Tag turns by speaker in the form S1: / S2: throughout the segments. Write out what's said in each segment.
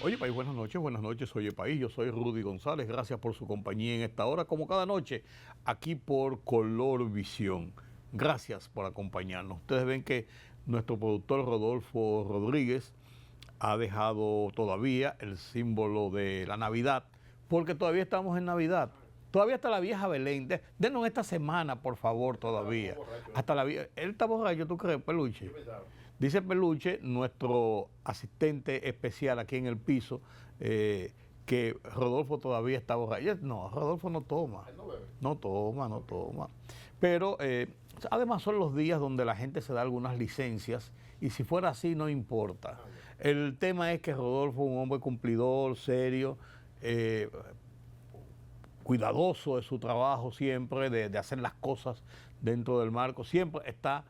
S1: Oye País, buenas noches, Oye País, yo soy Rudy González, gracias por su compañía en esta hora, como cada noche, aquí por Color Visión. Gracias por acompañarnos. Ustedes ven que nuestro productor Rodolfo Rodríguez ha dejado todavía el símbolo de la Navidad, porque todavía estamos en Navidad. Todavía está la vieja Belén. Denos esta semana, por favor, todavía. Hasta la vieja. Él está borracho, ¿tú crees, Peluche? Dice Peluche, nuestro asistente especial aquí en el piso, que Rodolfo todavía está borracho. No, Rodolfo no toma. Él no bebe. No toma. Pero además son los días donde la gente se da algunas licencias y si fuera así no importa. El tema es que Rodolfo es un hombre cumplidor, serio, cuidadoso de su trabajo siempre, de hacer las cosas dentro del marco, siempre está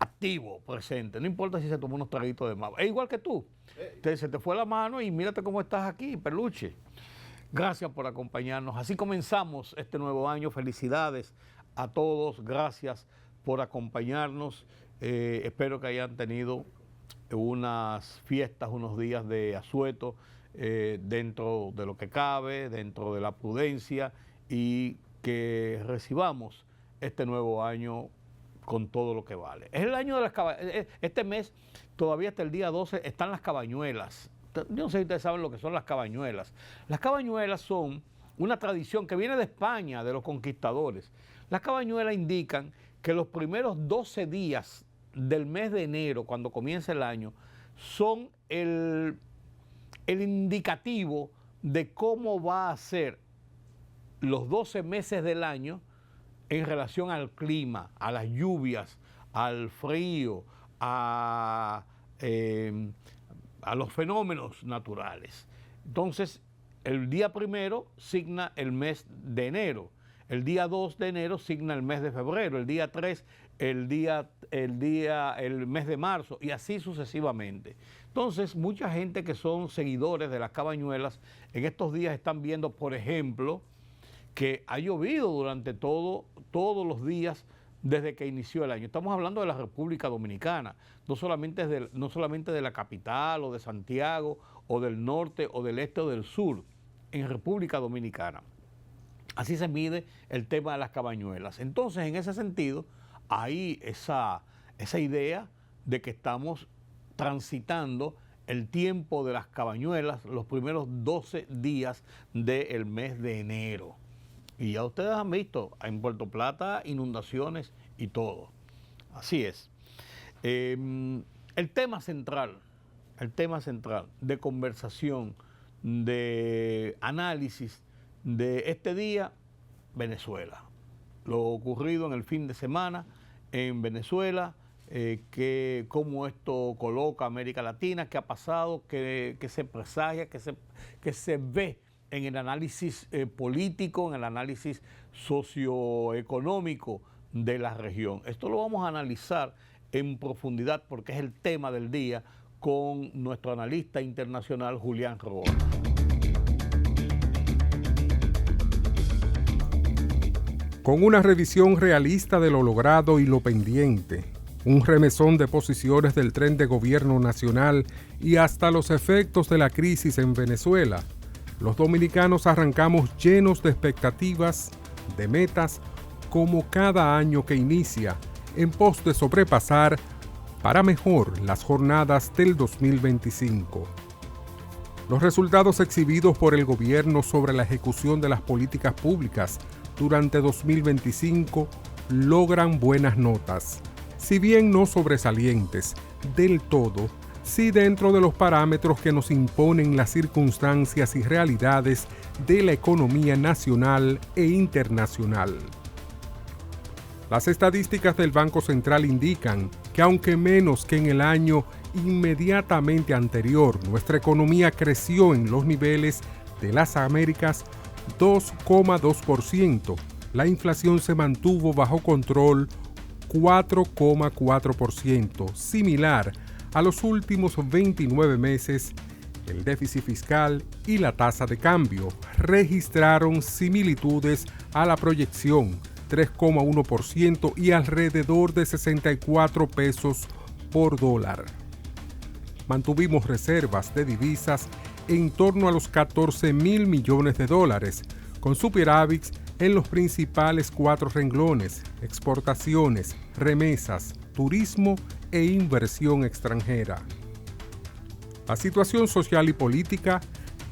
S1: activo, presente, no importa si se tomó unos traguitos de más. Es igual que tú, se te fue la mano y mírate cómo estás aquí, Peluche. Gracias por acompañarnos. Así comenzamos este nuevo año. Felicidades a todos, gracias por acompañarnos. Espero que hayan tenido unas fiestas, unos días de asueto, dentro de lo que cabe, dentro de la prudencia, y que recibamos este nuevo año con todo lo que vale. Es el año de las cabañuelas. Este mes, todavía hasta el día 12, están las cabañuelas. Yo no sé si ustedes saben lo que son las cabañuelas. Las cabañuelas son una tradición que viene de España, de los conquistadores. Las cabañuelas indican que los primeros 12 días del mes de enero, cuando comienza el año, son el indicativo de cómo va a ser los 12 meses del año en relación al clima, a las lluvias, al frío, a los fenómenos naturales. Entonces, el día 1 signa el mes de enero, el día 2 de enero signa el mes de febrero, el día 3 el mes de marzo, y así sucesivamente. Entonces, mucha gente que son seguidores de las cabañuelas en estos días están viendo, por ejemplo, que ha llovido durante todos los días desde que inició el año. Estamos hablando de la República Dominicana, no solamente de la capital o de Santiago o del norte o del este o del sur, en República Dominicana. Así se mide el tema de las cabañuelas. Entonces, en ese sentido, hay esa idea de que estamos transitando el tiempo de las cabañuelas, los primeros 12 días del mes de enero. Y ya ustedes han visto, en Puerto Plata, inundaciones y todo. Así es. El tema central de conversación, de análisis de este día, Venezuela. Lo ocurrido en el fin de semana en Venezuela, cómo esto coloca a América Latina, qué ha pasado, qué se presagia, qué se ve en el análisis político, en el análisis socioeconómico de la región. Esto lo vamos a analizar en profundidad porque es el tema del día con nuestro analista internacional Julián Roa.
S2: Con una revisión realista de lo logrado y lo pendiente, un remesón de posiciones del tren de gobierno nacional y hasta los efectos de la crisis en Venezuela, los dominicanos arrancamos llenos de expectativas, de metas, como cada año que inicia, en pos de sobrepasar para mejor las jornadas del 2025. Los resultados exhibidos por el gobierno sobre la ejecución de las políticas públicas durante 2025 logran buenas notas, si bien no sobresalientes del todo, sí dentro de los parámetros que nos imponen las circunstancias y realidades de la economía nacional e internacional. Las estadísticas del Banco Central indican que aunque menos que en el año inmediatamente anterior, nuestra economía creció en los niveles de las Américas 2,2%, la inflación se mantuvo bajo control 4,4%, similar a los últimos 29 meses. El déficit fiscal y la tasa de cambio registraron similitudes a la proyección, 3,1% y alrededor de 64 pesos por dólar. Mantuvimos reservas de divisas en torno a los 14.000 millones de dólares, con superávits en los principales 4 renglones: exportaciones, remesas, turismo e inversión extranjera. La situación social y política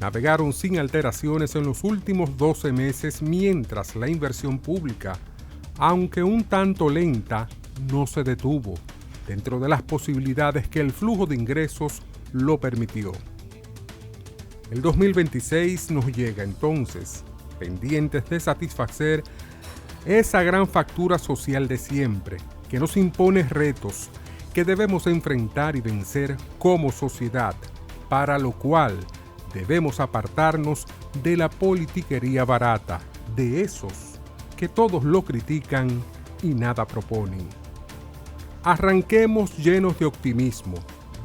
S2: navegaron sin alteraciones en los últimos 12 meses, mientras la inversión pública, aunque un tanto lenta, no se detuvo, dentro de las posibilidades que el flujo de ingresos lo permitió. El 2026 nos llega entonces, pendientes de satisfacer esa gran factura social de siempre, que nos impone retos que debemos enfrentar y vencer como sociedad, para lo cual debemos apartarnos de la politiquería barata, de esos que todos lo critican y nada proponen. Arranquemos llenos de optimismo,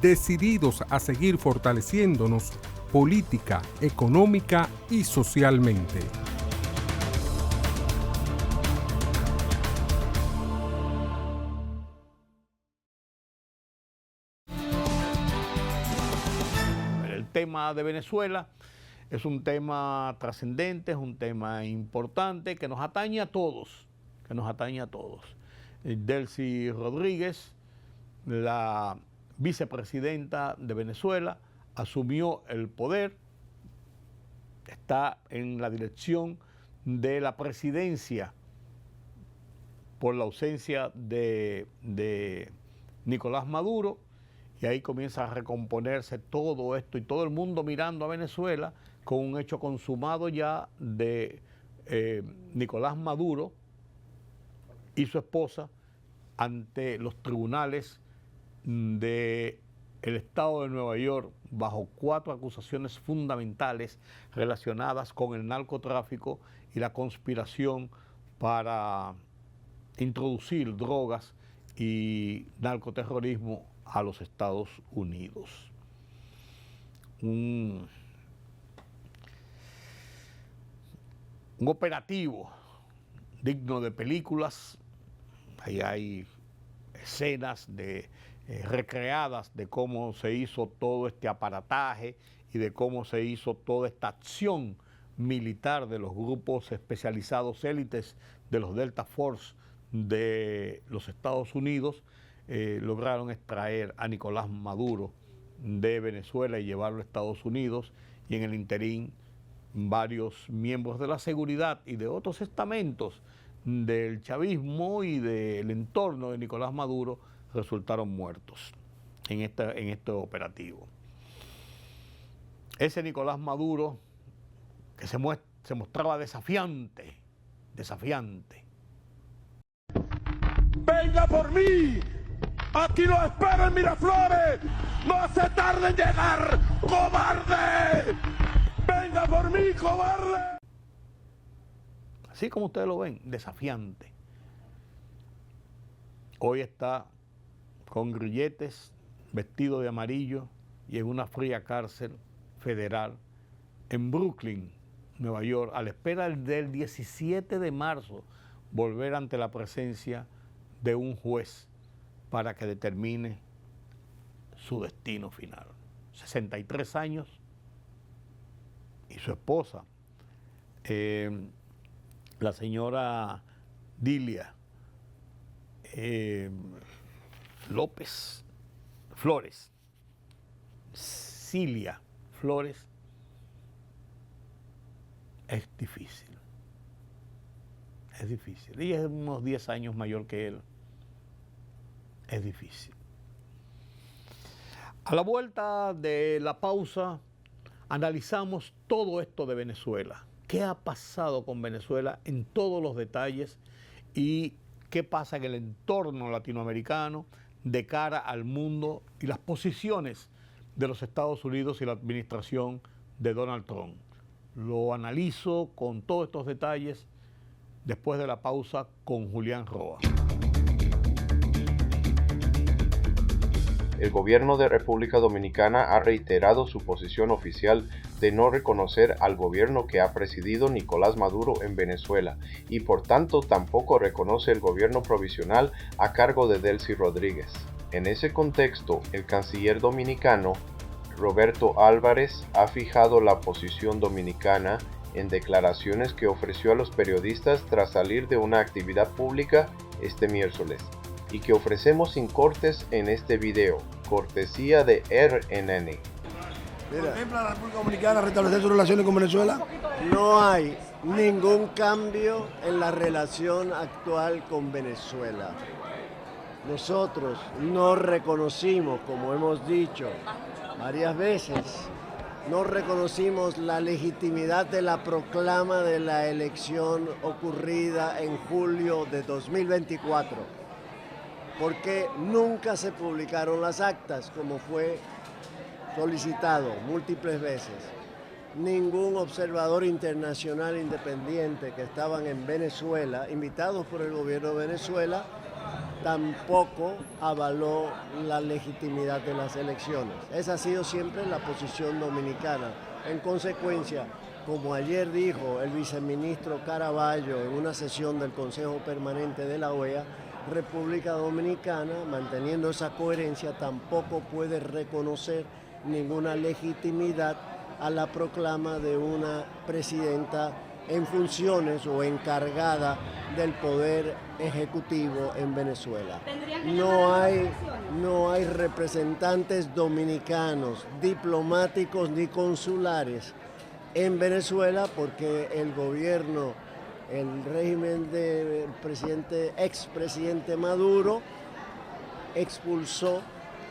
S2: decididos a seguir fortaleciéndonos política, económica y socialmente.
S1: El tema de Venezuela es un tema trascendente, es un tema importante que nos atañe a todos, Delcy Rodríguez, la vicepresidenta de Venezuela, asumió el poder, está en la dirección de la presidencia por la ausencia de Nicolás Maduro, y ahí comienza a recomponerse todo esto y todo el mundo mirando a Venezuela con un hecho consumado ya de Nicolás Maduro y su esposa ante los tribunales del Estado de Nueva York bajo 4 acusaciones fundamentales relacionadas con el narcotráfico y la conspiración para introducir drogas y narcoterrorismo a los Estados Unidos. Un operativo digno de películas. Ahí hay escenas recreadas de cómo se hizo todo este aparataje y de cómo se hizo toda esta acción militar de los grupos especializados élites de los Delta Force de los Estados Unidos. Lograron extraer a Nicolás Maduro de Venezuela y llevarlo a Estados Unidos, y en el interín varios miembros de la seguridad y de otros estamentos del chavismo y del entorno de Nicolás Maduro resultaron muertos en este operativo. Ese Nicolás Maduro que se mostraba desafiante.
S3: ¡Venga por mí! ¡Aquí lo espero en Miraflores! ¡No se tarde en llegar, cobarde! ¡Venga por mí, cobarde!
S1: Así como ustedes lo ven, desafiante. Hoy está con grilletes, vestido de amarillo y en una fría cárcel federal en Brooklyn, Nueva York, a la espera del 17 de marzo, volver ante la presencia de un juez para que determine su destino final. 63 años, y su esposa, la señora Dilia Cilia Flores, es difícil. Ella es unos 10 años mayor que él. Es difícil. A la vuelta de la pausa, analizamos todo esto de Venezuela. ¿Qué ha pasado con Venezuela en todos los detalles? Y qué pasa en el entorno latinoamericano de cara al mundo y las posiciones de los Estados Unidos y la administración de Donald Trump. Lo analizo con todos estos detalles después de la pausa con Julián Roa.
S4: El gobierno de República Dominicana ha reiterado su posición oficial de no reconocer al gobierno que ha presidido Nicolás Maduro en Venezuela y por tanto tampoco reconoce el gobierno provisional a cargo de Delcy Rodríguez. En ese contexto, el canciller dominicano, Roberto Álvarez, ha fijado la posición dominicana en declaraciones que ofreció a los periodistas tras salir de una actividad pública este miércoles y que ofrecemos sin cortes en este video, cortesía de RNN.
S5: ¿Contempla la República Dominicana restablecer sus relaciones con Venezuela?
S6: No hay ningún cambio en la relación actual con Venezuela. Nosotros no reconocimos, como hemos dicho varias veces, no reconocimos la legitimidad de la proclama de la elección ocurrida en julio de 2024, porque nunca se publicaron las actas como fue solicitado múltiples veces. Ningún observador internacional independiente que estaban en Venezuela, invitados por el gobierno de Venezuela, tampoco avaló la legitimidad de las elecciones. Esa ha sido siempre la posición dominicana. En consecuencia, como ayer dijo el viceministro Caraballo en una sesión del Consejo Permanente de la OEA, República Dominicana, manteniendo esa coherencia, tampoco puede reconocer ninguna legitimidad a la proclama de una presidenta en funciones o encargada del poder ejecutivo en Venezuela. No hay representantes dominicanos, diplomáticos ni consulares en Venezuela porque el gobierno, el régimen del expresidente Maduro expulsó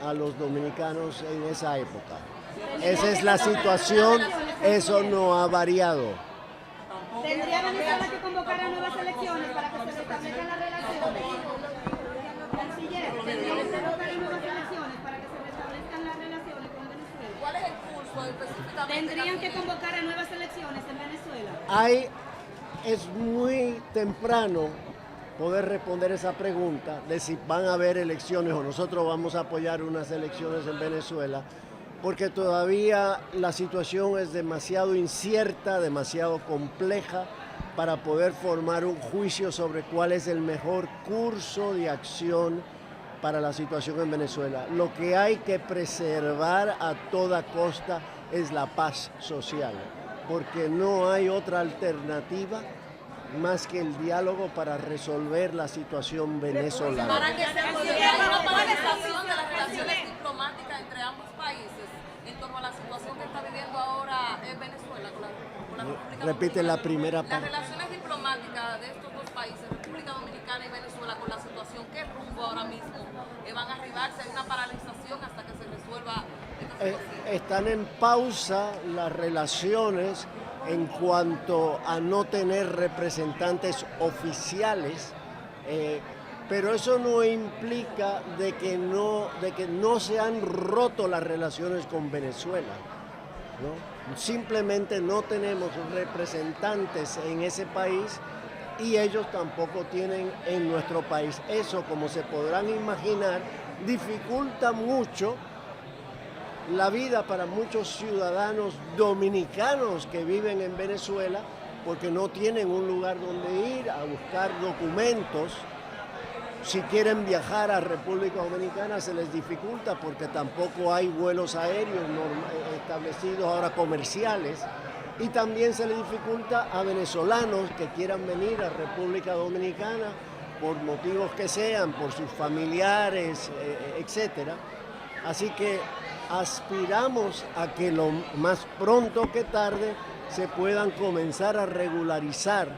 S6: a los dominicanos en esa época. Esa es la situación, eso no ha variado.
S7: ¿Tendría Venezuela que convocar a nuevas elecciones para que se restablezcan las relaciones? Canciller, ¿tendría que convocar a nuevas elecciones para que se restablezcan las relaciones con Venezuela? ¿Cuál es el curso específicamente? ¿Tendrían que convocar a nuevas elecciones en Venezuela?
S6: Es muy temprano poder responder esa pregunta de si van a haber elecciones o nosotros vamos a apoyar unas elecciones en Venezuela, porque todavía la situación es demasiado incierta, demasiado compleja para poder formar un juicio sobre cuál es el mejor curso de acción para la situación en Venezuela. Lo que hay que preservar a toda costa es la paz social, porque no hay otra alternativa más que el diálogo para resolver la situación venezolana.
S8: Para que se pudiera una paralización de las relaciones diplomáticas entre ambos países en torno a la situación que está viviendo ahora en Venezuela con la República
S6: Repite la
S8: Dominicana.
S6: primera parte.
S8: Las relaciones diplomáticas de estos dos países, República Dominicana y Venezuela, con la situación que rumbo ahora mismo van a arribarse, hay una paralización hasta que se resuelva esta situación.
S6: Están en pausa las relaciones en cuanto a no tener representantes oficiales, pero eso no implica de que no se han roto las relaciones con Venezuela, ¿no? Simplemente no tenemos representantes en ese país y ellos tampoco tienen en nuestro país. Eso, como se podrán imaginar, dificulta mucho la vida para muchos ciudadanos dominicanos que viven en Venezuela porque no tienen un lugar donde ir a buscar documentos. Si quieren viajar a República Dominicana se les dificulta porque tampoco hay vuelos aéreos establecidos ahora comerciales, y también se les dificulta a venezolanos que quieran venir a República Dominicana por motivos que sean, por sus familiares, etcétera. Así que aspiramos a que lo más pronto que tarde se puedan comenzar a regularizar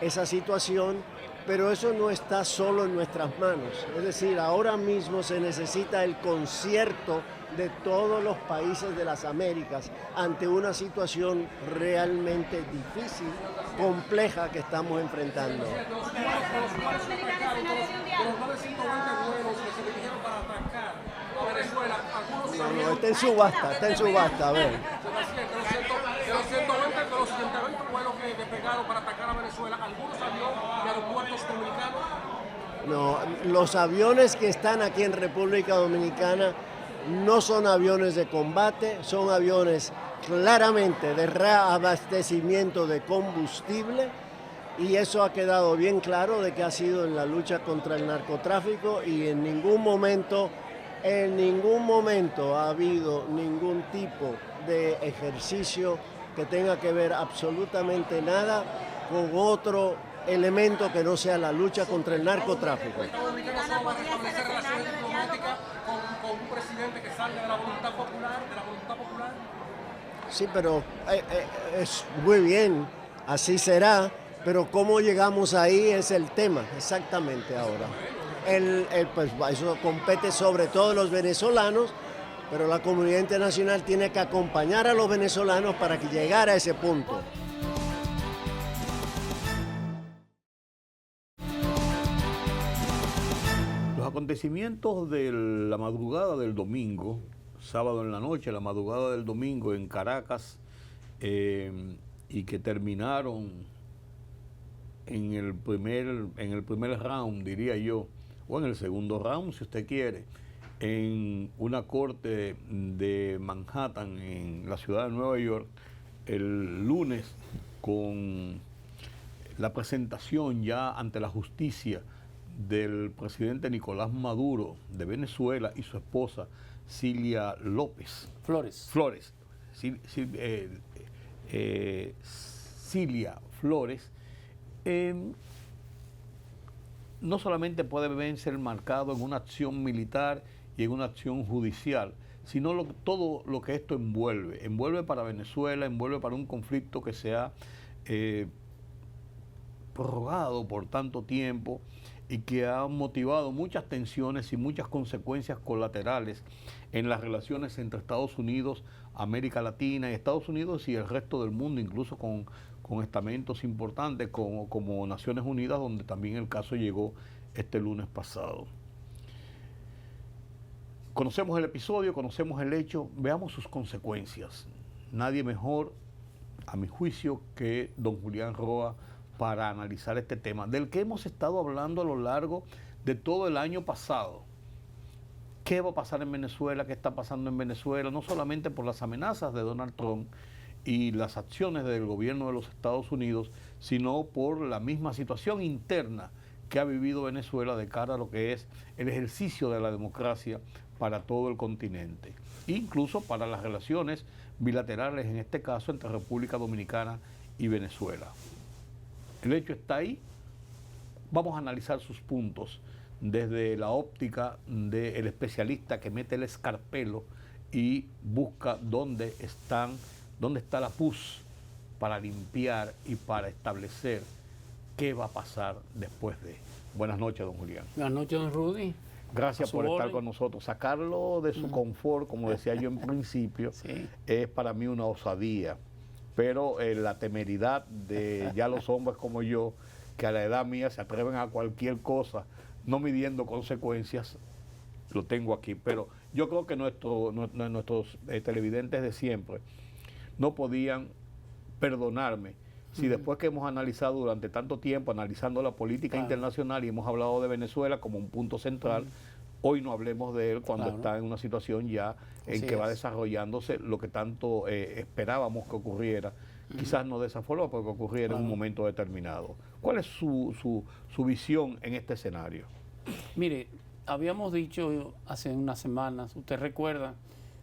S6: esa situación, pero eso no está solo en nuestras manos. Es decir, ahora mismo se necesita el concierto de todos los países de las Américas ante una situación realmente difícil, compleja que estamos enfrentando. No, está en subasta, a ver.
S5: De los 120 vuelos que despegaron para atacar a Venezuela, ¿algunos aviones de aeropuertos dominicanos?
S6: No, los aviones que están aquí en República Dominicana no son aviones de combate, son aviones claramente de reabastecimiento de combustible, y eso ha quedado bien claro de que ha sido en la lucha contra el narcotráfico, y en ningún momento En ningún momento ha habido ningún tipo de ejercicio que tenga que ver absolutamente nada con otro elemento que no sea la lucha contra el narcotráfico.
S5: ¿Dominicana podría establecer relaciones diplomáticas con un presidente que salga de la voluntad popular,
S6: Sí, pero es muy bien, así será, pero cómo llegamos ahí es el tema, exactamente ahora. Pues eso compete sobre todo los venezolanos, pero la comunidad internacional tiene que acompañar a los venezolanos para que llegar a ese punto.
S1: Los acontecimientos de la madrugada del domingo, sábado en la noche, la madrugada del domingo en Caracas, y que terminaron en el primer round, diría yo, o en el segundo round, si usted quiere, en una corte de Manhattan, en la ciudad de Nueva York, el lunes, con la presentación ya ante la justicia del presidente Nicolás Maduro de Venezuela y su esposa Cilia Flores. Cilia Flores, no solamente puede ser marcado en una acción militar y en una acción judicial, sino todo lo que esto envuelve para Venezuela, envuelve para un conflicto que se ha prorrogado por tanto tiempo y que ha motivado muchas tensiones y muchas consecuencias colaterales en las relaciones entre Estados Unidos, América Latina y Estados Unidos y el resto del mundo, incluso con estamentos importantes como Naciones Unidas, donde también el caso llegó este lunes pasado. Conocemos el episodio, conocemos el hecho, veamos sus consecuencias. Nadie mejor, a mi juicio, que don Julián Roa para analizar este tema, del que hemos estado hablando a lo largo de todo el año pasado. ¿Qué va a pasar en Venezuela? ¿Qué está pasando en Venezuela? No solamente por las amenazas de Donald Trump y las acciones del gobierno de los Estados Unidos, sino por la misma situación interna que ha vivido Venezuela de cara a lo que es el ejercicio de la democracia para todo el continente, incluso para las relaciones bilaterales, en este caso entre República Dominicana y Venezuela. El hecho está ahí. Vamos a analizar sus puntos desde la óptica del especialista que mete el escarpelo y busca dónde está la pus para limpiar y para establecer qué va a pasar después de. Buenas noches, don Julián.
S9: Buenas noches, don Rudy.
S1: Gracias por estar con nosotros. Sacarlo de su confort, como decía yo en principio,
S9: sí,
S1: es para mí una osadía. Pero la temeridad de ya los hombres como yo, que a la edad mía se atreven a cualquier cosa, no midiendo consecuencias, lo tengo aquí. Pero yo creo que nuestros televidentes de siempre no podían perdonarme si después que hemos analizado durante tanto tiempo, analizando la política internacional y hemos hablado de Venezuela como un punto central, hoy no hablemos de él cuando está en una situación ya en que va desarrollándose lo que tanto esperábamos que ocurriera, quizás no de esa forma, pero que ocurriera en un momento determinado. ¿Cuál es su visión en este escenario?
S9: Mire, habíamos dicho hace unas semanas, usted recuerda,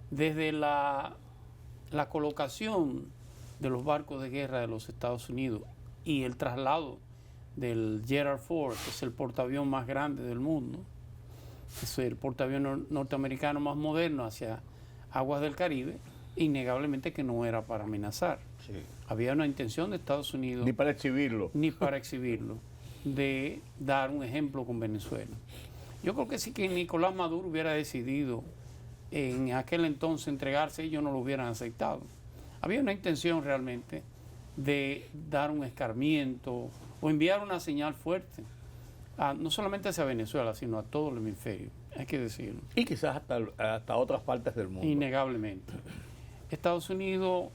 S9: desde la colocación de los barcos de guerra de los Estados Unidos y el traslado del Gerald Ford, que es el portaaviones más grande del mundo, es el portaaviones norteamericano más moderno hacia aguas del Caribe, innegablemente que no era para amenazar.
S1: Sí.
S9: Había una intención de Estados Unidos...
S1: Ni para exhibirlo.
S9: Ni para exhibirlo, de dar un ejemplo con Venezuela. Yo creo que sí que Nicolás Maduro hubiera decidido en aquel entonces entregarse, ellos no lo hubieran aceptado. Había una intención realmente de dar un escarmiento o enviar una señal fuerte, no solamente hacia Venezuela, sino a todo el hemisferio, hay que decirlo.
S1: Y quizás hasta otras partes del mundo.
S9: Innegablemente. Estados Unidos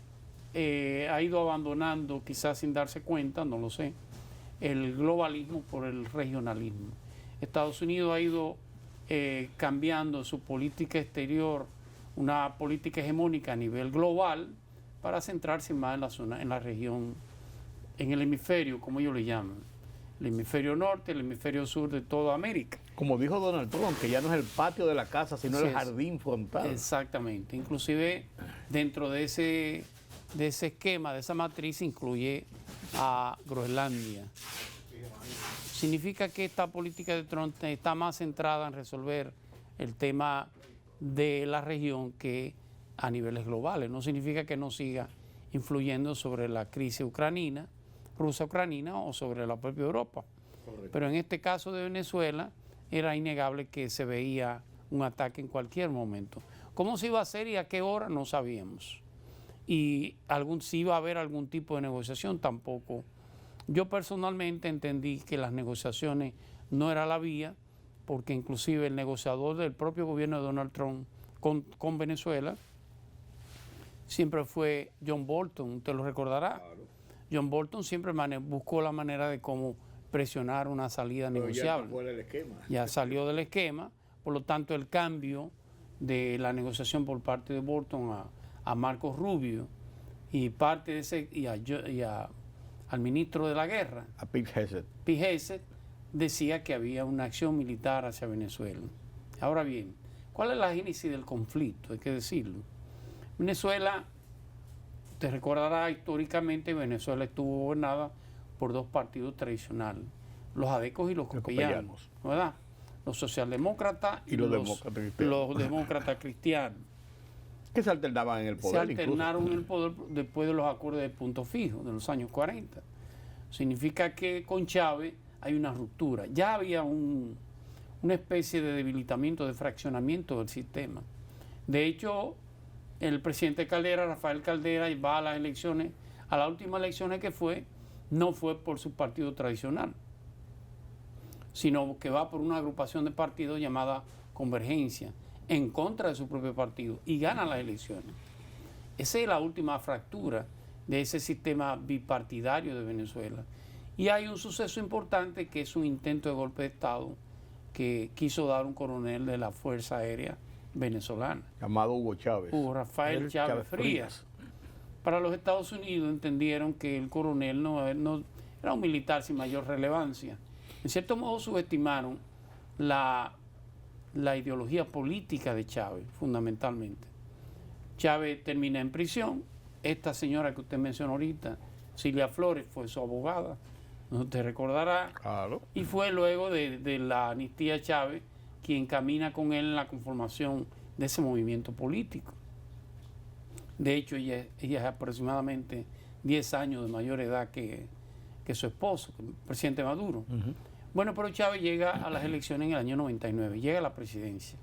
S9: ha ido abandonando, quizás sin darse cuenta, no lo sé, el globalismo por el regionalismo. Estados Unidos ha ido cambiando su política exterior, una política hegemónica a nivel global, para centrarse más en la zona, en la región, en el hemisferio, como ellos le llaman. el hemisferio norte, el hemisferio sur de toda América.
S1: Como dijo Donald Trump, que ya no es el patio de la casa, sino
S9: Así
S1: el
S9: es.
S1: jardín frontal.
S9: Exactamente. Inclusive dentro de ese esquema, de esa matriz, incluye a Groenlandia. Significa que esta política de Trump está más centrada en resolver el tema de la región que a niveles globales. No significa que no siga influyendo sobre la crisis ucraniana, rusa-ucraniana o sobre la propia Europa. Correcto. Pero en este caso de Venezuela era innegable que se veía un ataque en cualquier momento. ¿Cómo se iba a hacer y a qué hora? No sabíamos. Y si iba a haber algún tipo de negociación, tampoco. Yo personalmente entendí que las negociaciones no era la vía, porque inclusive el negociador del propio gobierno de Donald Trump con Venezuela siempre fue John Bolton, usted lo recordará. Claro. John Bolton siempre buscó la manera de cómo presionar una salida negociable. Ya salió del esquema, por lo tanto el cambio de la negociación por parte de Bolton a Marcos Rubio y parte de ese al ministro de la guerra,
S1: a Pete
S9: Hegseth, decía que había una acción militar hacia Venezuela. Ahora bien, ¿cuál es la génesis del conflicto? Hay que decirlo. Venezuela, te recordará históricamente, Venezuela estuvo gobernada por dos partidos tradicionales, los adecos y los copellanos, ¿verdad? Los socialdemócratas y los demócratas cristianos.
S1: Que se alternaban en el poder.
S9: Se alternaron en el poder después de los acuerdos de punto fijo de los años 40. Significa que con Chávez hay una ruptura. Ya había una especie de debilitamiento, de fraccionamiento del sistema. De hecho, el presidente Caldera, Rafael Caldera, va a las elecciones, a las últimas elecciones que no fue por su partido tradicional, sino que va por una agrupación de partidos llamada Convergencia, en contra de su propio partido, y gana las elecciones. Esa es la última fractura de ese sistema bipartidario de Venezuela. Y hay un suceso importante que es un intento de golpe de Estado que quiso dar un coronel de la Fuerza Aérea venezolana.
S1: Llamado Hugo Chávez.
S9: Hugo Rafael Chávez Frías. Para los Estados Unidos entendieron que el coronel no era un militar sin mayor relevancia. En cierto modo subestimaron la ideología política de Chávez, fundamentalmente. Chávez termina en prisión. Esta señora que usted mencionó ahorita, Cilia Flores, fue su abogada, no te recordará.
S1: Claro.
S9: Y fue luego de la amnistía de Chávez quien camina con él en la conformación de ese movimiento político. De hecho, ella es aproximadamente 10 años de mayor edad que su esposo, el presidente Maduro. Bueno, pero Chávez llega a las elecciones en el año 99, llega a la presidencia.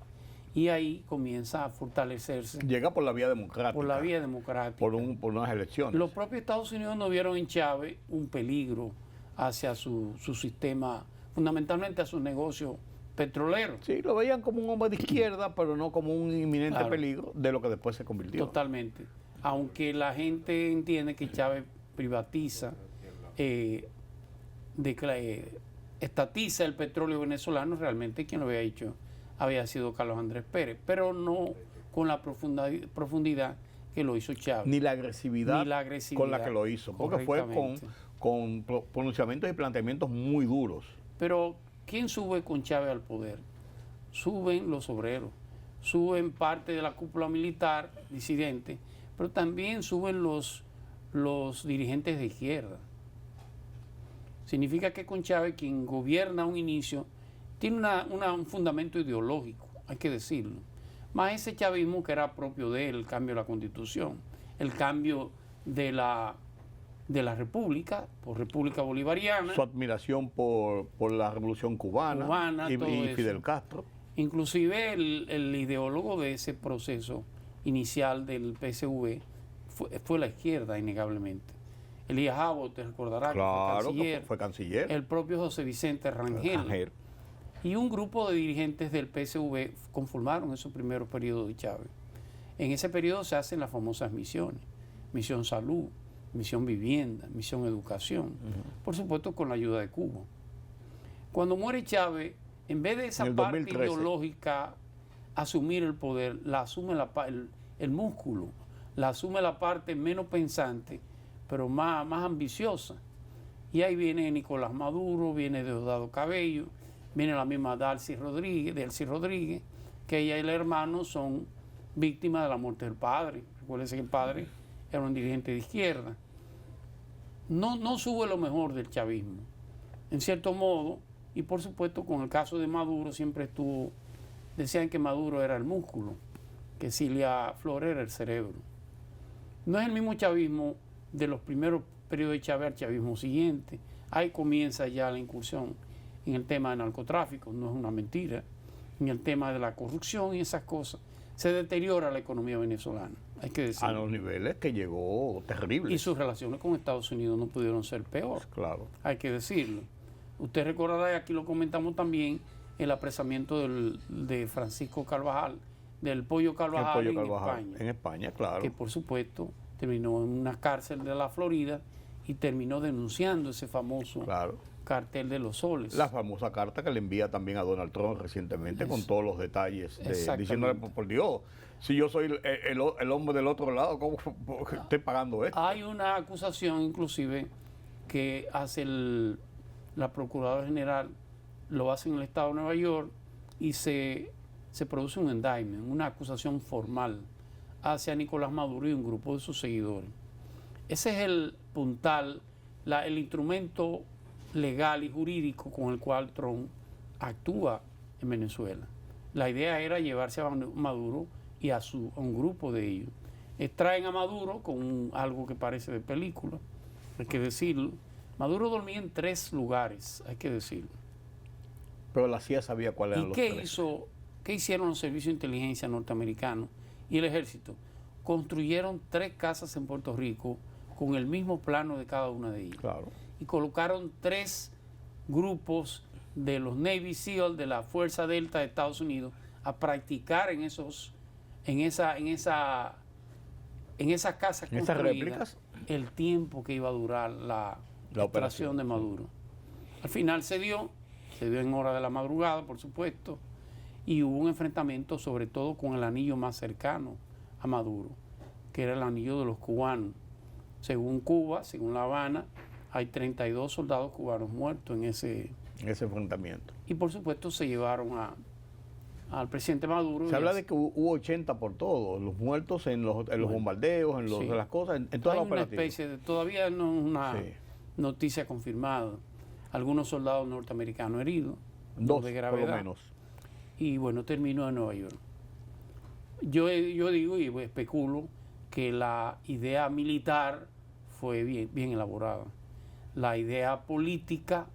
S9: Y ahí comienza a fortalecerse.
S1: Llega por la vía democrática.
S9: Por la vía democrática.
S1: Por unas elecciones.
S9: Los propios Estados Unidos no vieron en Chávez un peligro hacia su sistema, fundamentalmente a sus negocios petroleros.
S1: Sí, lo veían como un hombre de izquierda, pero no como un inminente peligro de lo que después se convirtió.
S9: Totalmente. Aunque la gente entiende que Chávez privatiza, estatiza el petróleo venezolano, realmente quien lo había hecho había sido Carlos Andrés Pérez, pero no con la profundidad que lo hizo Chávez.
S1: Ni la agresividad con la que lo hizo, porque fue con pronunciamientos y planteamientos muy duros.
S9: Pero ¿quién sube con Chávez al poder? Suben los obreros, suben parte de la cúpula militar disidente, pero también suben los dirigentes de izquierda. Significa que con Chávez, quien gobierna a un inicio, tiene un fundamento ideológico, hay que decirlo. Más ese chavismo que era propio de él, el cambio de la Constitución, el cambio de la República, por República Bolivariana.
S1: Su admiración por la Revolución Cubana y Fidel Castro.
S9: Inclusive el ideólogo de ese proceso inicial del PSV fue la izquierda, innegablemente. Elías Jabo, te recordará,
S1: claro, que fue canciller.
S9: El propio José Vicente Rangel. Y un grupo de dirigentes del PSV conformaron esos primeros periodos de Chávez. En ese periodo se hacen las famosas misiones. Misión Salud, Misión Vivienda, Misión Educación. Por supuesto, con la ayuda de Cuba. Cuando muere Chávez, en vez de esa parte ideológica asumir el poder, la asume el músculo, la asume la parte menos pensante, pero más ambiciosa. Y ahí viene Nicolás Maduro, viene Diosdado Cabello, viene la misma Delcy Rodríguez, que ella y el hermano son víctimas de la muerte del padre. Recuérdense que el padre era un dirigente de izquierda. No sube lo mejor del chavismo, en cierto modo, y por supuesto con el caso de Maduro siempre decían que Maduro era el músculo, que Cilia Flores era el cerebro. No es el mismo chavismo de los primeros periodos de Chávez al chavismo siguiente. Ahí comienza ya la incursión en el tema del narcotráfico, no es una mentira, en el tema de la corrupción y esas cosas. Se deteriora la economía venezolana, hay que decirlo.
S1: A los niveles que llegó terrible.
S9: Y sus relaciones con Estados Unidos no pudieron ser peor.
S1: Claro.
S9: Hay que decirlo. Usted recordará, y aquí lo comentamos también, el apresamiento de Francisco Carvajal, del Pollo Carvajal, España.
S1: En España, claro.
S9: Que por supuesto terminó en una cárcel de la Florida y terminó denunciando ese famoso cartel de los soles.
S1: La famosa carta que le envía también a Donald Trump recientemente con todos los detalles, diciéndole, por Dios, si yo soy el hombre del otro lado, ¿cómo estoy pagando esto?
S9: Hay una acusación inclusive que hace la Procuradora General, lo hace en el Estado de Nueva York y se produce un indictment, una acusación formal hacia Nicolás Maduro y un grupo de sus seguidores. Ese es el puntal, el instrumento legal y jurídico con el cual Trump actúa en Venezuela. La idea era llevarse a Maduro y a un grupo de ellos. Extraen a Maduro con algo que parece de película, hay que decirlo. Maduro dormía en 3 lugares, hay que decirlo.
S1: Pero la CIA sabía cuáles eran los 3.
S9: ¿Qué hicieron los servicios de inteligencia norteamericanos y el ejército? Construyeron 3 casas en Puerto Rico con el mismo plano de cada una de ellas.
S1: Claro.
S9: Y colocaron 3 grupos de los Navy SEAL de la Fuerza Delta de Estados Unidos a practicar en esas casas construidas,
S1: réplicas,
S9: el tiempo que iba a durar la operación de Maduro. Al final se dio en hora de la madrugada, por supuesto, y hubo un enfrentamiento sobre todo con el anillo más cercano a Maduro, que era el anillo de los cubanos. Según Cuba, según La Habana, hay 32 soldados cubanos muertos en ese
S1: enfrentamiento.
S9: Y por supuesto se llevaron al presidente Maduro.
S1: Se habla de que hubo 80 por todos, los muertos en los bombardeos, en las cosas, en todas las operativas.
S9: Todavía no es una noticia confirmada. Algunos soldados norteamericanos heridos,
S1: 2
S9: de gravedad.
S1: Por lo menos.
S9: Y bueno, terminó en Nueva York. Yo digo y especulo que la idea militar fue bien elaborada. La idea política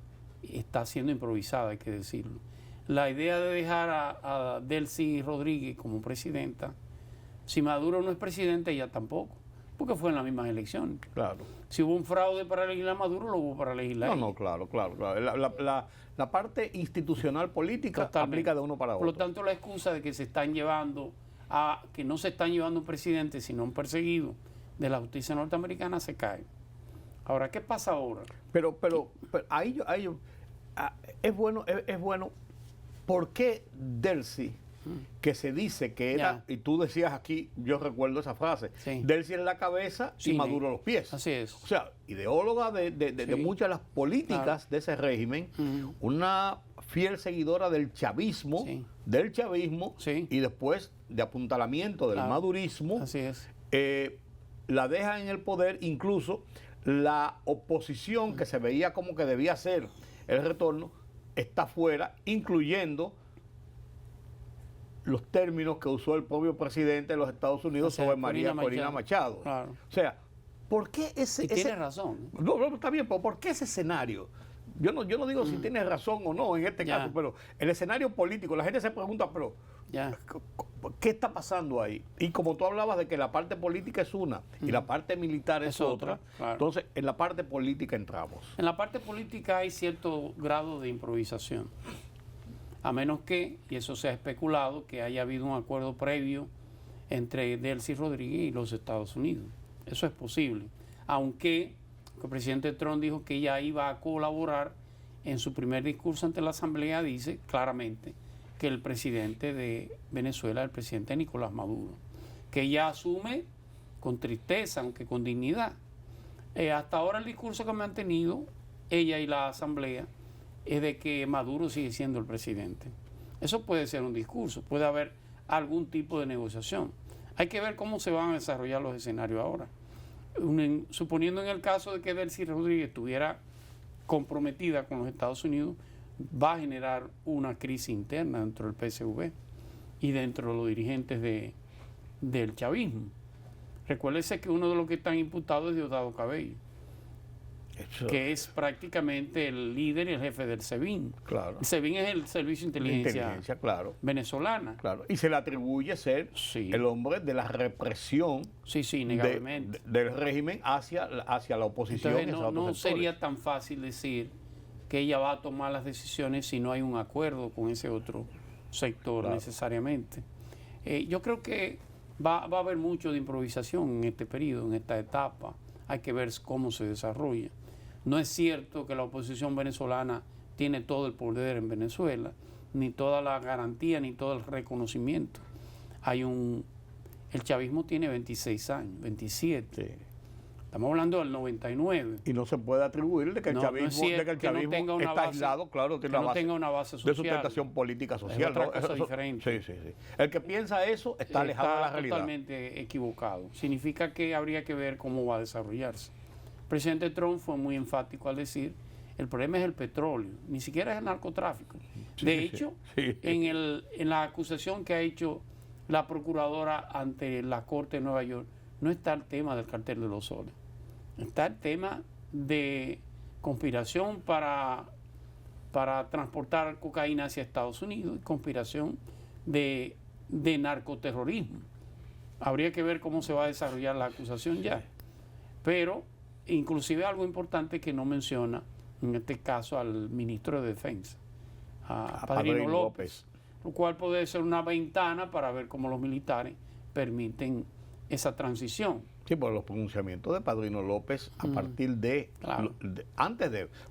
S9: está siendo improvisada, hay que decirlo. La idea de dejar a Delcy Rodríguez como presidenta, si Maduro no es presidente, ella tampoco, porque fue en las mismas elecciones.
S1: Claro.
S9: Si hubo un fraude para elegir a Maduro, lo hubo para elegir a ella.
S1: No, claro. La parte institucional política aplica de uno para otro.
S9: Por lo tanto, la excusa de que que no se están llevando un presidente, sino un perseguido de la justicia norteamericana se cae. Ahora, ¿qué pasa ahora?
S1: Pero ahí es bueno, ¿por qué Delcy, que se dice que era, y tú decías aquí, yo recuerdo esa frase, Delcy es la cabeza y Maduro los pies?
S9: Así es.
S1: O sea, ideóloga de muchas de las políticas de ese régimen, una fiel seguidora del chavismo, y después de apuntalamiento del madurismo.
S9: Así es.
S1: La deja en el poder, incluso la oposición que se veía como que debía ser el retorno, está fuera, incluyendo los términos que usó el propio presidente de los Estados Unidos sobre María Corina Machado.
S9: Claro.
S1: O sea, ¿por qué ese...
S9: tiene razón.
S1: No, está bien, pero ¿por qué ese escenario? Yo no digo si tiene razón o no en este caso, pero el escenario político, la gente se pregunta, pero ¿qué está pasando ahí? Y como tú hablabas de que la parte política es una y la parte militar es otra, entonces en la parte política entramos.
S9: En la parte política hay cierto grado de improvisación, a menos que, y eso se ha especulado, que haya habido un acuerdo previo entre Delcy Rodríguez y los Estados Unidos. Eso es posible, aunque el presidente Trump dijo que ella iba a colaborar. En su primer discurso ante la Asamblea dice claramente que el presidente de Venezuela es el presidente Nicolás Maduro, que ella asume con tristeza, aunque con dignidad. Hasta ahora el discurso que ha mantenido ella y la Asamblea, es de que Maduro sigue siendo el presidente. Eso puede ser un discurso, puede haber algún tipo de negociación. Hay que ver cómo se van a desarrollar los escenarios ahora. Suponiendo en el caso de que Delcy Rodríguez estuviera comprometida con los Estados Unidos, va a generar una crisis interna dentro del PSV y dentro de los dirigentes del chavismo. Recuérdese que uno de los que están imputados es Diosdado Cabello, que es prácticamente el líder y el jefe del SEBIN.
S1: Claro.
S9: El SEBIN es el Servicio de Inteligencia,
S1: claro.
S9: venezolana.
S1: Claro. Y se le atribuye ser el hombre de la represión
S9: innegablemente.
S1: del régimen hacia la oposición.
S9: Entonces, no sería tan fácil decir que ella va a tomar las decisiones si no hay un acuerdo con ese otro sector necesariamente. Yo creo que va a haber mucho de improvisación en este periodo, en esta etapa. Hay que ver cómo se desarrolla. No es cierto que la oposición venezolana tiene todo el poder en Venezuela, ni toda la garantía, ni todo el reconocimiento. El chavismo tiene 26 años, 27. Sí. Estamos hablando del 99.
S1: Y no se puede atribuir de que el chavismo, está aislado, claro, que no tenga una base social, de sustentación política social.
S9: Es otra cosa diferente.
S1: Sí. El que piensa eso está alejado de la realidad.
S9: Totalmente equivocado. Significa que habría que ver cómo va a desarrollarse. El presidente Trump fue muy enfático al decir, el problema es el petróleo, ni siquiera es el narcotráfico. De hecho, en la acusación que ha hecho la procuradora ante la Corte de Nueva York, no está el tema del cartel de los soles. Está el tema de conspiración para transportar cocaína hacia Estados Unidos y conspiración de narcoterrorismo. Habría que ver cómo se va a desarrollar la acusación ya. Pero inclusive algo importante que no menciona, en este caso al ministro de Defensa, a Padrino López, lo cual puede ser una ventana para ver cómo los militares permiten esa transición.
S1: Sí, por los pronunciamientos de Padrino López a partir a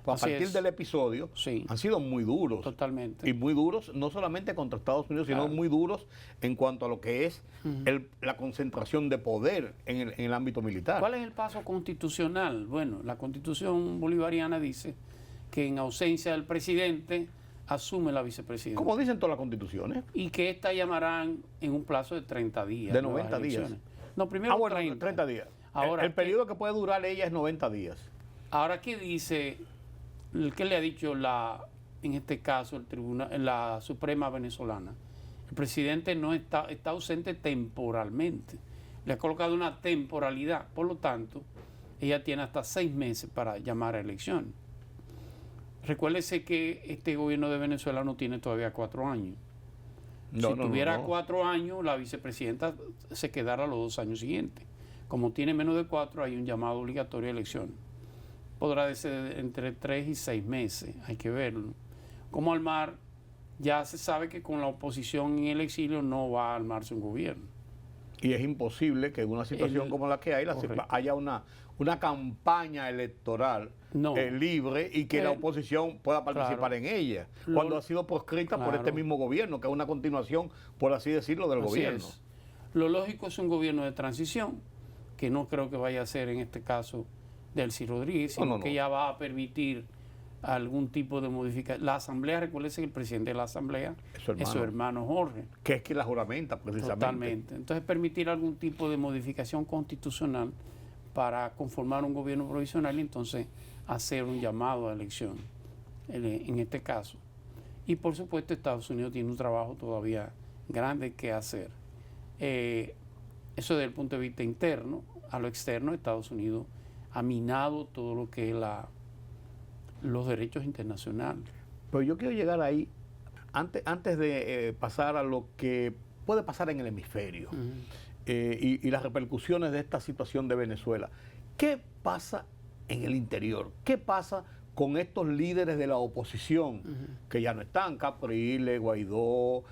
S1: partir del episodio, han sido muy duros.
S9: Totalmente.
S1: Y muy duros, no solamente contra Estados Unidos, sino muy duros en cuanto a lo que es la concentración de poder en el ámbito militar.
S9: ¿Cuál es el paso constitucional? Bueno, la Constitución bolivariana dice que en ausencia del presidente asume la vicepresidencia.
S1: Como dicen todas las constituciones.
S9: Y que esta llamarán en un plazo de 30 días.
S1: De 90 días.
S9: No, primero
S1: 30 días.
S9: Ahora,
S1: el periodo que puede durar ella es 90 días.
S9: Ahora, ¿qué dice, qué le ha dicho en este caso el tribunal, la Suprema venezolana? El presidente no está ausente temporalmente. Le ha colocado una temporalidad. Por lo tanto, ella tiene hasta 6 meses para llamar a elecciones. Recuérdese que este gobierno de Venezuela no tiene todavía 4 años. Si tuviera 4 años, la vicepresidenta se quedara los 2 años siguientes. Como tiene menos de 4, hay un llamado obligatorio a elecciones. Podrá ser entre 3 y 6 meses, hay que verlo. Como armar, ya se sabe que con la oposición en el exilio no va a armarse un gobierno.
S1: Y es imposible que en una situación como la que hay, haya una campaña electoral libre y que la oposición pueda participar en ella, cuando ha sido proscrita por este mismo gobierno, que es una continuación, por así decirlo, del gobierno.
S9: Lo lógico es un gobierno de transición, que no creo que vaya a ser en este caso Delcy Rodríguez, sino que ya va a permitir algún tipo de modificación. La Asamblea, recuérdese que el presidente de la Asamblea es su hermano Jorge.
S1: Que es quien la juramenta, precisamente.
S9: Totalmente. Entonces, permitir algún tipo de modificación constitucional para conformar un gobierno provisional y entonces hacer un llamado a elección, en este caso. Y por supuesto, Estados Unidos tiene un trabajo todavía grande que hacer. Eso desde el punto de vista interno. A lo externo, Estados Unidos ha minado todo lo que es los derechos internacionales.
S1: Pero yo quiero llegar ahí, antes de pasar a lo que puede pasar en el hemisferio y las repercusiones de esta situación de Venezuela. ¿Qué pasa en el interior? ¿Qué pasa con estos líderes de la oposición que ya no están? Capriles, Guaidó,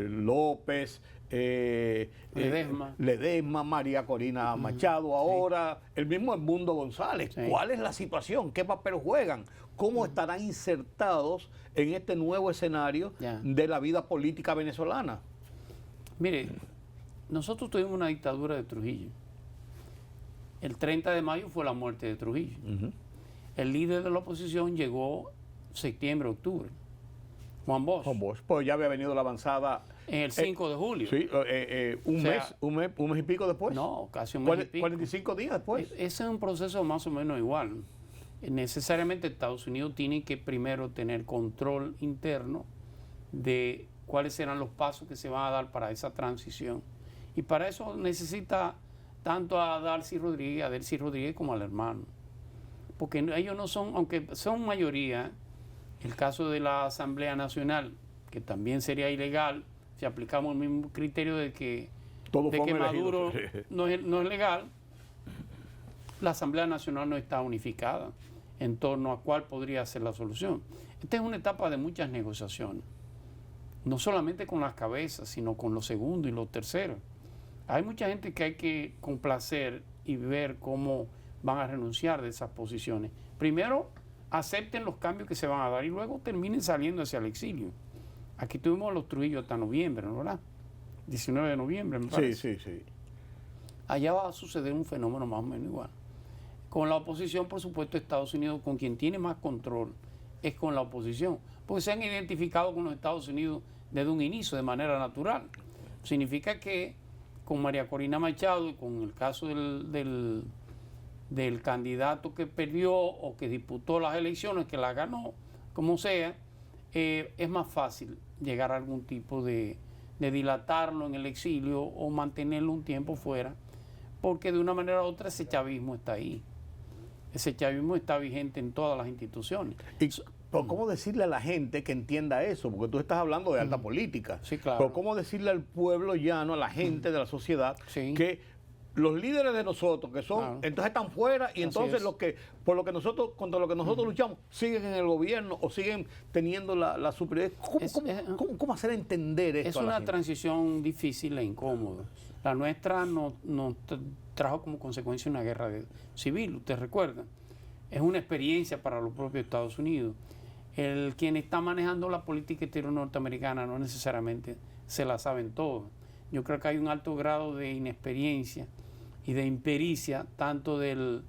S1: López, Ledesma, María Corina Machado, ahora el mismo Edmundo González. ¿Cuál es la situación? ¿Qué papel juegan? ¿Cómo estarán insertados en este nuevo escenario de la vida política venezolana?
S9: Mire, nosotros tuvimos una dictadura de Trujillo. El 30 de mayo fue la muerte de Trujillo. El líder de la oposición llegó septiembre, octubre. Juan Bosch.
S1: Juan Bosch, pues ya había venido la avanzada.
S9: En el 5 de julio.
S1: Sí, un mes y pico después.
S9: No, casi un mes y pico.
S1: 45 días después.
S9: Ese es un proceso más o menos igual. Necesariamente Estados Unidos tiene que primero tener control interno de cuáles serán los pasos que se van a dar para esa transición. Y para eso necesita tanto a Delcy Rodríguez como al hermano. Porque ellos no son, aunque son mayoría, el caso de la Asamblea Nacional, que también sería ilegal si aplicamos el mismo criterio de que Maduro no es legal, la Asamblea Nacional no está unificada en torno a cuál podría ser la solución. Esta es una etapa de muchas negociaciones, no solamente con las cabezas, sino con los segundos y los terceros. Hay mucha gente que hay que complacer y ver cómo van a renunciar de esas posiciones. Primero, acepten los cambios que se van a dar y luego terminen saliendo hacia el exilio. Aquí tuvimos los Trujillo hasta noviembre, ¿no, verdad? 19 de noviembre, me parece.
S1: Sí.
S9: Allá va a suceder un fenómeno más o menos igual. Con la oposición, por supuesto, Estados Unidos, con quien tiene más control, es con la oposición. Porque se han identificado con los Estados Unidos desde un inicio, de manera natural. Significa que con María Corina Machado y con el caso del candidato que perdió o que disputó las elecciones, que las ganó, como sea, es más fácil llegar a algún tipo de dilatarlo en el exilio o mantenerlo un tiempo fuera, porque de una manera u otra ese chavismo está ahí. Ese chavismo está vigente en todas las instituciones.
S1: Pero ¿cómo decirle a la gente que entienda eso? Porque tú estás hablando de alta política.
S9: Sí, claro.
S1: Pero ¿cómo decirle al pueblo llano, a la gente de la sociedad, que los líderes de nosotros, que son, entonces están fuera y entonces contra lo que nosotros luchamos, siguen en el gobierno o siguen teniendo la superioridad? ¿Cómo hacer entender esto?
S9: Es una transición difícil e incómoda. La nuestra nos trajo como consecuencia una guerra civil, usted recuerda. Es una experiencia para los propios Estados Unidos. Quien está manejando la política exterior norteamericana no necesariamente se la saben todos. Yo creo que hay un alto grado de inexperiencia y de impericia, tanto de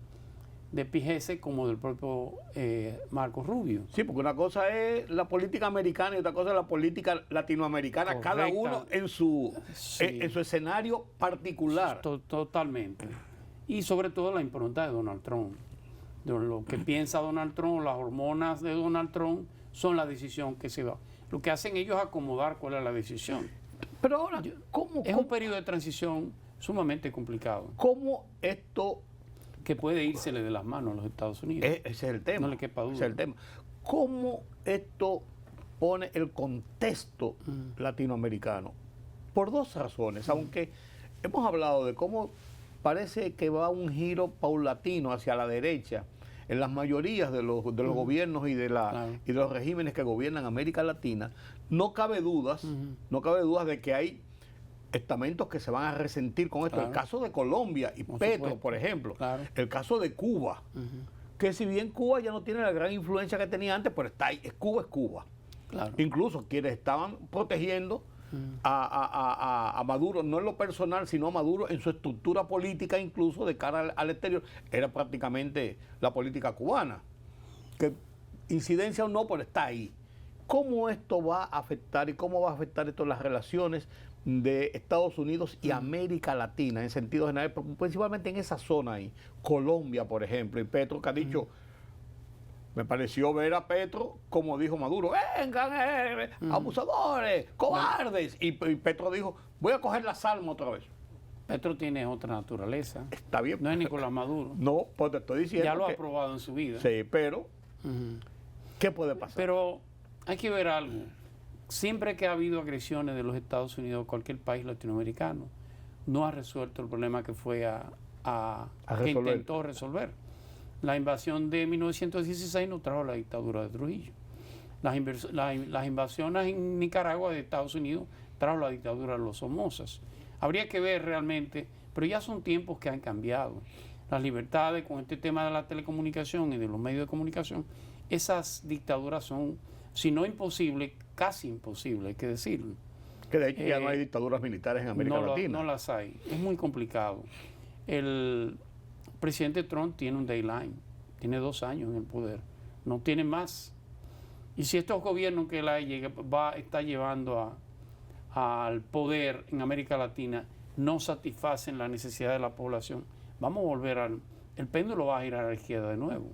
S9: Pigese como del propio Marco Rubio.
S1: Sí, porque una cosa es la política americana y otra cosa es la política latinoamericana. Correcta. Cada uno en su escenario particular.
S9: Totalmente. Y sobre todo la impronta de Donald Trump. Lo que piensa Donald Trump, las hormonas de Donald Trump son la decisión que se va. Lo que hacen ellos es acomodar cuál es la decisión.
S1: Pero ahora,
S9: es un periodo de transición sumamente complicado.
S1: ¿Cómo esto
S9: que puede írsele de las manos a los Estados Unidos?
S1: Ese es el tema.
S9: No le quepa duda.
S1: Ese es el tema. ¿Cómo esto pone el contexto latinoamericano? Por dos razones, aunque hemos hablado de cómo parece que va un giro paulatino hacia la derecha en las mayorías de los gobiernos y de los regímenes que gobiernan América Latina. No cabe dudas de que hay estamentos que se van a resentir con esto. Claro. El caso de Colombia y Petro, por ejemplo. Claro. El caso de Cuba, que si bien Cuba ya no tiene la gran influencia que tenía antes, pero está ahí. Cuba es Cuba. Claro. Incluso quienes estaban protegiendo a Maduro, no en lo personal, sino a Maduro en su estructura política, incluso de cara al exterior, era prácticamente la política cubana. Que incidencia o no, pero está ahí. ¿Cómo esto va a afectar y cómo va a afectar esto las relaciones de Estados Unidos y América Latina en sentido general, principalmente en esa zona ahí? Colombia, por ejemplo, y Petro, que ha dicho, me pareció ver a Petro como dijo Maduro, vengan, abusadores, cobardes, y Petro dijo, voy a coger las armas otra vez.
S9: Petro tiene otra naturaleza.
S1: Está bien.
S9: No es Nicolás Maduro.
S1: No, pues te estoy diciendo
S9: ya lo ha probado en su vida.
S1: Sí, pero ¿qué puede pasar?
S9: Pero hay que ver algo. Siempre que ha habido agresiones de los Estados Unidos o cualquier país latinoamericano, no ha resuelto el problema que fue que intentó resolver. La invasión de 1916 no trajo la dictadura de Trujillo. Las invasiones en Nicaragua de Estados Unidos trajo la dictadura de los Somozas. Habría que ver realmente, pero ya son tiempos que han cambiado. Las libertades con este tema de la telecomunicación y de los medios de comunicación, esas dictaduras son, si no imposibles, casi imposibles, hay que decirlo.
S1: Que de hecho ya no hay dictaduras militares en América Latina.
S9: No las hay, es muy complicado. El presidente Trump tiene un deadline Tiene 2 años en el poder, no tiene más. Y si estos gobiernos que él está llevando al poder en América Latina no satisfacen la necesidad de la población, vamos a volver el péndulo va a girar a la izquierda de nuevo.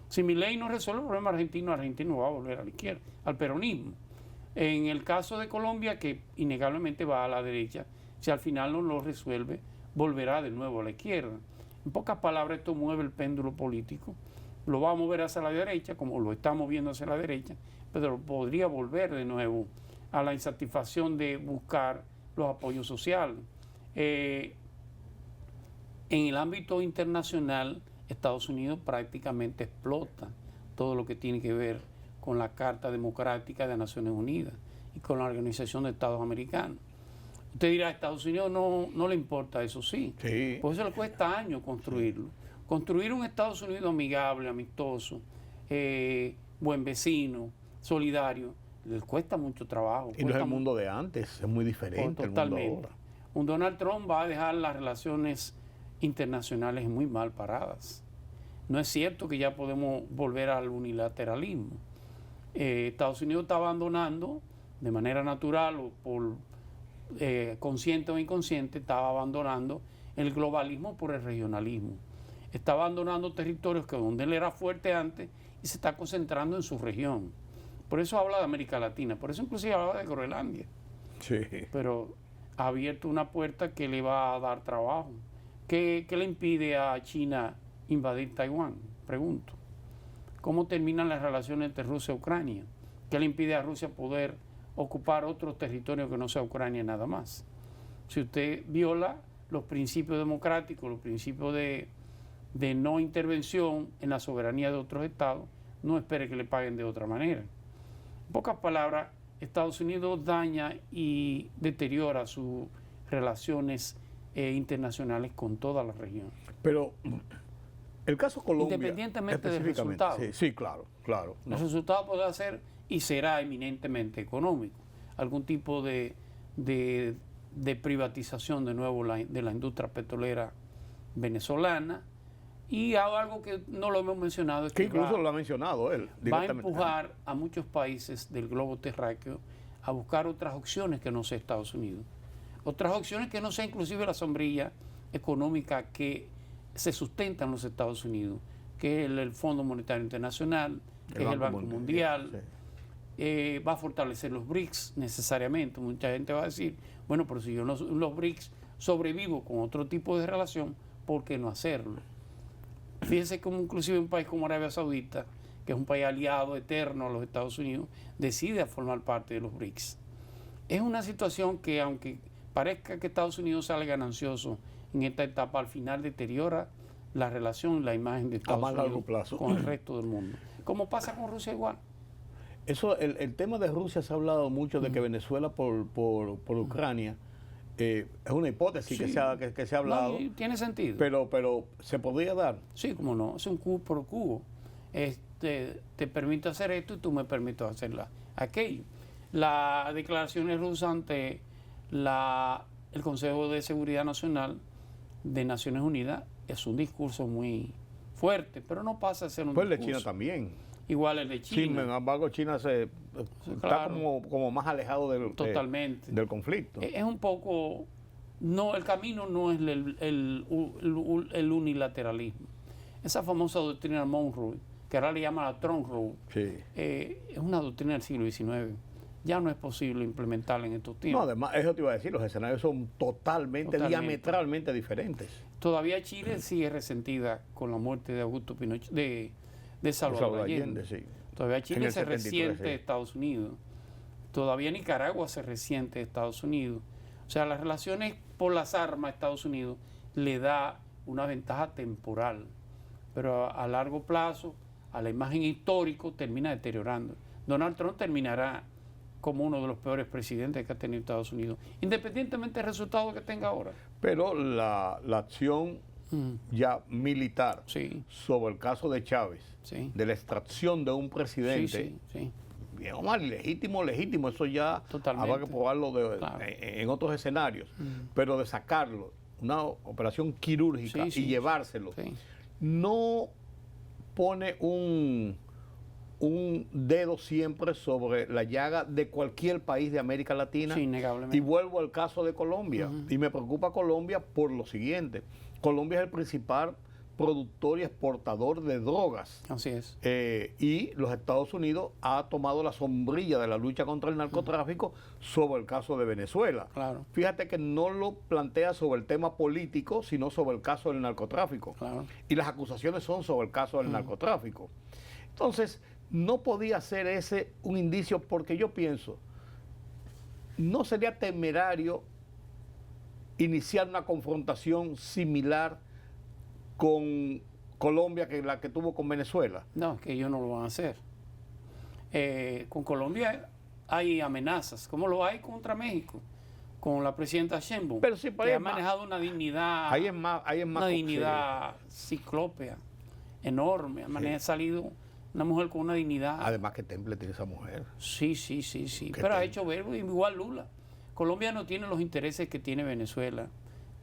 S9: Si Milei no resuelve el problema argentino, Argentina va a volver a la izquierda, al peronismo. En el caso de Colombia, que innegablemente va a la derecha, si al final no lo resuelve, volverá de nuevo a la izquierda. En pocas palabras, esto mueve el péndulo político, lo va a mover hacia la derecha, como lo está moviendo hacia la derecha, pero podría volver de nuevo a la insatisfacción de buscar los apoyos sociales. En el ámbito internacional, Estados Unidos prácticamente explota todo lo que tiene que ver con la Carta Democrática de Naciones Unidas y con la Organización de Estados Americanos. Usted dirá, a Estados Unidos no le importa eso, sí. Por eso le cuesta años construirlo. Construir un Estados Unidos amigable, amistoso, buen vecino, solidario, les cuesta mucho trabajo.
S1: Y no es el mundo de antes, es muy diferente el mundo ahora.
S9: Un Donald Trump va a dejar las relaciones internacionales muy mal paradas. No es cierto que ya podemos volver al unilateralismo. Estados Unidos está abandonando, de manera natural o por consciente o inconsciente, estaba abandonando el globalismo por el regionalismo. Está abandonando territorios que donde él era fuerte antes y se está concentrando en su región. Por eso habla de América Latina, por eso inclusive habla de Groenlandia.
S1: Sí.
S9: Pero ha abierto una puerta que le va a dar trabajo. ¿Qué le impide a China invadir Taiwán? Pregunto. ¿Cómo terminan las relaciones entre Rusia y Ucrania? ¿Qué le impide a Rusia poder ocupar otros territorios que no sea Ucrania nada más? Si usted viola los principios democráticos, los principios de no intervención en la soberanía de otros estados, no espere que le paguen de otra manera. En pocas palabras, Estados Unidos daña y deteriora sus relaciones internacionales con toda la región.
S1: Pero el caso Colombia,
S9: independientemente del resultado.
S1: Sí, claro.
S9: El resultado puede ser y será eminentemente económico. Algún tipo de privatización de nuevo de la industria petrolera venezolana. Y algo que no lo hemos mencionado es
S1: que incluso lo ha mencionado él.
S9: Va a empujar a muchos países del globo terráqueo a buscar otras opciones que no sea Estados Unidos. Otras opciones que no sea inclusive la sombrilla económica que se sustenta en los Estados Unidos, que es el Fondo Monetario Internacional, que es el Banco Mundial. Sí. Va a fortalecer los BRICS necesariamente. Mucha gente va a decir, bueno, pero si yo los BRICS sobrevivo con otro tipo de relación, ¿por qué no hacerlo? Fíjense como inclusive un país como Arabia Saudita, que es un país aliado eterno a los Estados Unidos, decide formar parte de los BRICS. Es una situación que, aunque parezca que Estados Unidos sale ganancioso en esta etapa, al final deteriora la relación, la imagen de Estados Unidos con el resto del mundo. Como pasa con Rusia igual.
S1: Eso, el tema de Rusia se ha hablado mucho de que Venezuela por Ucrania. Es una hipótesis que se ha hablado.
S9: No, tiene sentido.
S1: Pero ¿se podría dar?
S9: Sí, como no. Es un cubo por cubo. Te permito hacer esto y tú me permites hacer aquello. Las declaraciones rusas ante el Consejo de Seguridad Nacional de Naciones Unidas es un discurso muy fuerte, pero no pasa a ser un discurso.
S1: Pues el de China también.
S9: Igual el de China.
S1: Sin embargo, China está como más alejado del conflicto.
S9: Es un poco... No, el camino no es el unilateralismo. Esa famosa doctrina Monroe, que ahora le llaman la Trump Rule, es una doctrina del siglo XIX. Ya no es posible implementarla en estos tiempos.
S1: No, además, eso te iba a decir, los escenarios son diametralmente diferentes.
S9: Todavía Chile sigue resentida con la muerte de Augusto Pinochet, de Salvador Allende.
S1: Sí.
S9: Todavía Chile se resiente de Estados Unidos. Todavía Nicaragua se resiente de Estados Unidos. O sea, las relaciones por las armas a Estados Unidos le da una ventaja temporal, pero a largo plazo, a la imagen histórica, termina deteriorando. Donald Trump terminará como uno de los peores presidentes que ha tenido Estados Unidos, independientemente del resultado que tenga ahora.
S1: Pero la acción ya militar sobre el caso de Chávez, de la extracción de un presidente, bien o mal, legítimo, eso ya habrá que probarlo en otros escenarios, pero de sacarlo, una operación quirúrgica y llevárselo, no pone un dedo siempre sobre la llaga de cualquier país de América Latina.
S9: Sí, innegablemente.
S1: Y vuelvo al caso de Colombia. Y me preocupa Colombia por lo siguiente. Colombia es el principal productor y exportador de drogas.
S9: Así es.
S1: Y los Estados Unidos ha tomado la sombrilla de la lucha contra el narcotráfico sobre el caso de Venezuela.
S9: Claro.
S1: Fíjate que no lo plantea sobre el tema político, sino sobre el caso del narcotráfico.
S9: Claro.
S1: Y las acusaciones son sobre el caso del narcotráfico. Entonces, no podía ser ese un indicio, porque yo pienso, no sería temerario iniciar una confrontación similar con Colombia que la que tuvo con Venezuela.
S9: No, que ellos no lo van a hacer. Con Colombia hay amenazas, como lo hay contra México, con la presidenta Sheinbaum,
S1: Pero sí,
S9: que ha manejado una dignidad,
S1: ahí es más
S9: una dignidad ciclópea, enorme. Ha salido una mujer con una dignidad.
S1: Además, que temple tiene esa mujer.
S9: Sí. Pero ha hecho verbo, igual Lula. Colombia no tiene los intereses que tiene Venezuela,